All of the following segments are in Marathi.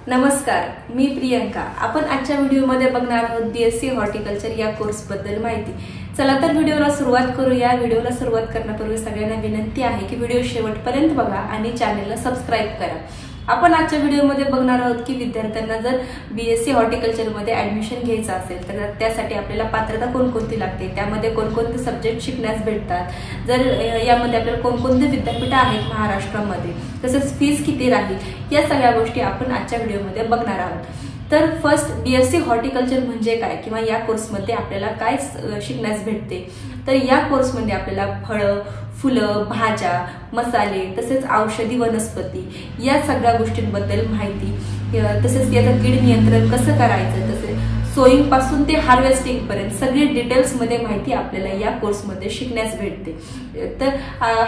नमस्कार, मी प्रियंका। आपण आजच्या व्हिडिओमध्ये बघणार आहोत बीएससी हॉर्टिकल्चर या कोर्स बद्दल माहिती। चला तर व्हिडिओला सुरुवात करूया। व्हिडिओला सुरुवात करण्यापूर्वी सगळ्यांना विनंती आहे की व्हिडिओ शेवटपर्यंत बघा आणि चॅनलला सबस्क्राइब करा। आपण आजच्या व्हिडिओमध्ये बघणार आहोत की विद्यार्थ्यांना जर बीएससी हॉर्टिकल्चर मध्ये ऍडमिशन घ्यायचं असेल तर त्यासाठी आपल्याला पात्रता कोणकोणती लागते, त्यामध्ये कोणकोणते सब्जेक्ट शिकण्यास भेटतात, जर यामध्ये आपल्याला कोणकोणते विद्यापीठ आहेत महाराष्ट्रामध्ये, तसेच फीस किती राहील, या सगळ्या गोष्टी आपण आजच्या व्हिडिओमध्ये बघणार आहोत। तर फर्स्ट, बीएससी हॉर्टिकल्चर म्हणजे काय किंवा या कोर्समध्ये आपल्याला काय शिकण्यास भेटते, तर या कोर्समध्ये आपल्याला फळं, फुलं, भाज्या, मसाले तसेच औषधी वनस्पती या सगळ्या गोष्टींबद्दल माहिती, तसेच याचं कीड नियंत्रण कसं करायचं, तसेच सोईंग पासून ते हार्वेस्टिंग पर्यंत सगळी डिटेल्स मध्ये माहिती आपल्याला या कोर्समध्ये शिकण्यास भेटते। तर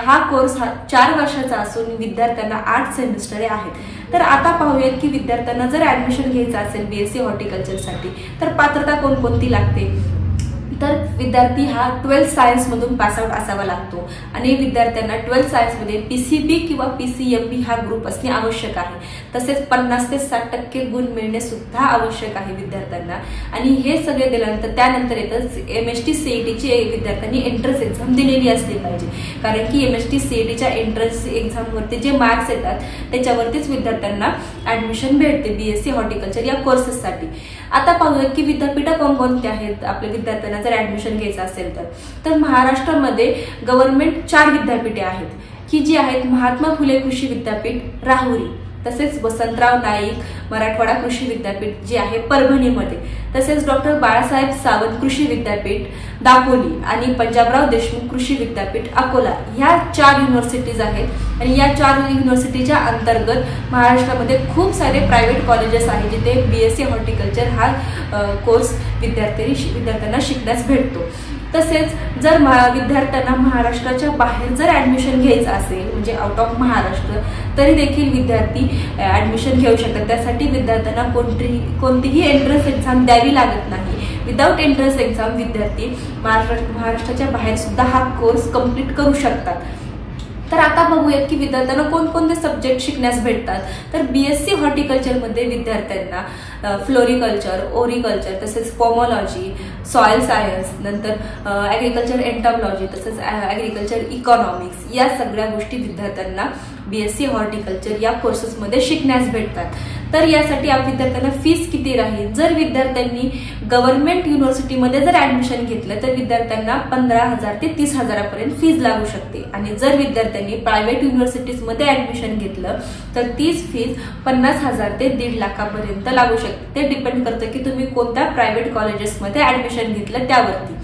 हा कोर्स 4 वर्षाचा असून विद्यार्थ्यांना 8 सेमिस्टर आहेत। तर आता पाहूयात की विद्यार्थ्यांना जर ऍडमिशन घ्यायचं असेल बीएससी हॉर्टिकल्चर साठी तर पात्रता कोणकोणती लागते। तर विद्यार्थी हा 12th सायन्स मधून पास आउट असावा लागतो आणि विद्यार्थ्यांना 12th सायन्स मध्ये पीसीबी किंवा पीसीएमबी हा ग्रुप असणे आवश्यक आहे। तसेच 50 ते 60% गुण मिळणे सुद्धा आवश्यक आहे विद्यार्थ्यांना। आणि हे सगळे दिल्यानंतर त्यानंतर येतच एमएसटी सीईटीची विद्यार्थ्यांनी एंट्रन्स एक्झाम दिलेली असली पाहिजे, कारण की एमएसटी सीईटीच्या एंट्रन्स एक्झाम वरती जे मार्क्स येतात त्याच्यावरतीच विद्यार्थ्यांना ऍडमिशन भेटते बीएससी हॉर्टिकल्चर या कोर्सेससाठी। आता पाहूया की विद्यापीठ कोणकोणती आहेत आपल्या विद्यार्थ्यांना जर ऍडमिशन घ्यायचं असेल तर महाराष्ट्रामध्ये गव्हर्नमेंट 4 विद्यापीठे आहेत की जी आहेत महात्मा फुले कृषी विद्यापीठ राहुरी, तसेच वसंतराव नाईक मराठवाडा कृषी विद्यापीठ जे आहे परभणीमध्ये, तसेच डॉक्टर बाळासाहेब सावंत कृषी विद्यापीठ दापोली आणि पंजाबराव देशमुख कृषी विद्यापीठ अकोला, ह्या 4 युनिव्हर्सिटीज आहेत। आणि या 4 युनिव्हर्सिटीच्या अंतर्गत महाराष्ट्रामध्ये खूप सारे प्रायव्हेट कॉलेजेस आहेत जिथे बीएससी हॉर्टिकल्चर हा कोर्स विद्यार्थ्यांना शिकण्यास भेटतो। तसेच जर विद्यार्थ्यांना महाराष्ट्राच्या बाहेर जर ऍडमिशन घ्यायचं असेल म्हणजे आउट ऑफ महाराष्ट्र, तरी देखील विद्यार्थी ऍडमिशन घेऊ शकतात। त्यासाठी विद्यार्थ्यांना कोणतीही एंट्रन्स एक्झाम द्यावी लागत नाही। विदाउट एंट्रन्स एक्झाम विद्यार्थी महाराष्ट्राच्या बाहेर सुद्धा हा कोर्स कंप्लीट करू शकतात। तर आता बघूयात की विद्यार्थ्यांना कोणकोणते सब्जेक्ट शिकण्यास भेटतात। तर बीएससी हॉर्टिकल्चर मध्ये विद्यार्थ्यांना फ्लोरिकल्चर, ओरिकल्चर, तसेच पोमोलॉजी, सॉइल सायन्स, नंतर ऍग्रिकल्चर एंटॉमॉलॉजी, तसेच ऍग्रिकल्चर इकॉनॉमिक्स या सगळ्या गोष्टी विद्यार्थ्यांना बीएससी हॉर्टिकल्चर या कोर्सेसमध्ये शिकण्यास भेटतात। तर यासाठी विद्यार्थ्यांना फीस किती राहील, जर विद्यार्थ्यांनी गव्हर्नमेंट युनिव्हर्सिटीमध्ये जर ऍडमिशन घेतलं तर विद्यार्थ्यांना 15,000 ते 30,000 पर्यंत फीस लागू शकते। आणि जर विद्यार्थ्यांनी प्रायव्हेट युनिव्हर्सिटीज मध्ये ऍडमिशन घेतलं तर तीच फीस 50,000 ते 1.5 लाखापर्यंत लागू शकते। ते डिपेंड करतं की तुम्ही कोणत्या प्रायव्हेट कॉलेजेसमध्ये ऍडमिशन घेतलं त्यावरती।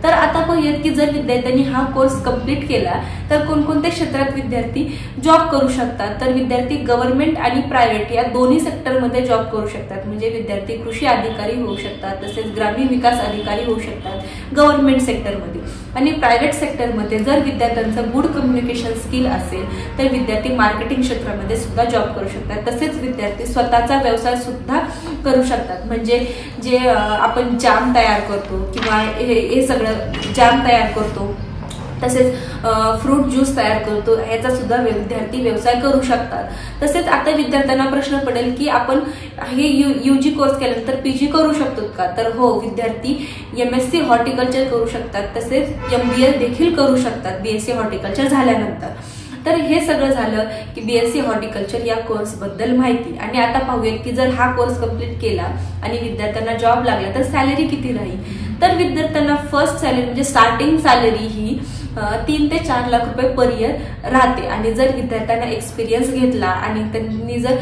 तर आता पाहूयात की जर विद्यार्थ्यांनी हा कोर्स कंप्लीट केला तर कोणकोणत्या क्षेत्रात विद्यार्थी जॉब करू शकतात। तर विद्यार्थी गव्हर्नमेंट आणि प्रायव्हेट या दोन्ही सेक्टरमध्ये जॉब करू शकतात। म्हणजे विद्यार्थी कृषी अधिकारी होऊ शकतात, तसेच ग्रामीण विकास अधिकारी होऊ शकतात गव्हर्नमेंट सेक्टरमध्ये। आणि प्रायव्हेट सेक्टरमध्ये जर विद्यार्थ्यांचं गुड कम्युनिकेशन स्किल असेल तर विद्यार्थी मार्केटिंग क्षेत्रामध्ये सुद्धा जॉब करू शकतात। तसेच विद्यार्थी स्वतःचा व्यवसाय सुद्धा करू शकतात। म्हणजे जे आपण जाम तयार करतो किंवा हे सगळं जाम तयार करतो, तसेच फ्रूट ज्यूस तयार करतो, ह्याचा सुद्धा विद्यार्थी व्यवसाय करू शकतात। तसेच आता विद्यार्थ्यांना प्रश्न पडेल की आपण हे यूजी कोर्स केल्यानंतर पीजी करू शकतो का, तर हो, विद्यार्थी एमएससी हॉर्टिकल्चर करू शकतात, तसेच एमबीए देखील करू शकतात बीएससी हॉर्टिकल्चर झाल्यानंतर। तर हे सगळं झालं की बीएससी हॉर्टिकल्चर या कोर्स बद्दल माहिती। आणि आता पाहूयात की जर हा कोर्स कंप्लीट केला आणि विद्यार्थ्यांना जॉब लागला तर सॅलरी किती राहील। तर विद्यार्थ्यांना फर्स्ट सॅलरी म्हणजे स्टार्टिंग सॅलरी ही 3 ते 4 लाख रुपये पर इयर राहते। आणि जर विद्यार्थ्यांना एक्सपिरियन्स घेतला आणि त्यांनी जर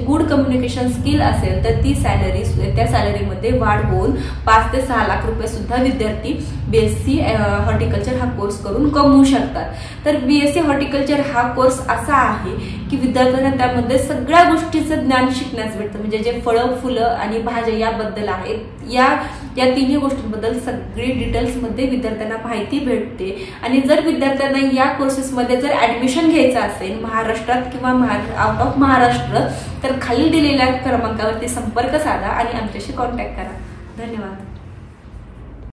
गुड कम्युनिकेशन स्किल असेल तर त्या सॅलरीमध्ये वाढ होऊन 5 ते 6 लाख रुपये सुद्धा विद्यार्थी बीएससी हॉर्टिकल्चर हा कोर्स करून कमवू शकतात। तर बीएससी हॉर्टिकल्चर हा कोर्स असा आहे की विद्यार्थ्यांना त्यामध्ये सगळ्या गोष्टीचं ज्ञान शिकण्यास भेटतं। म्हणजे जे फळं, फुलं आणि भाज्या याबद्दल आहेत या 3 गोष्टींबद्दल सगळी डिटेल्स मध्ये विद्यार्थ्यांना माहिती भेटते। आणि जर विद्यार्थ्यांना या कोर्सेसमध्ये जर ऍडमिशन घ्यायचं असेल महाराष्ट्रात किंवा आउट ऑफ महाराष्ट्र तर खाली दिलेल्या क्रमांकावरती संपर्क साधा आणि आमच्याशी कॉन्टॅक्ट करा। धन्यवाद।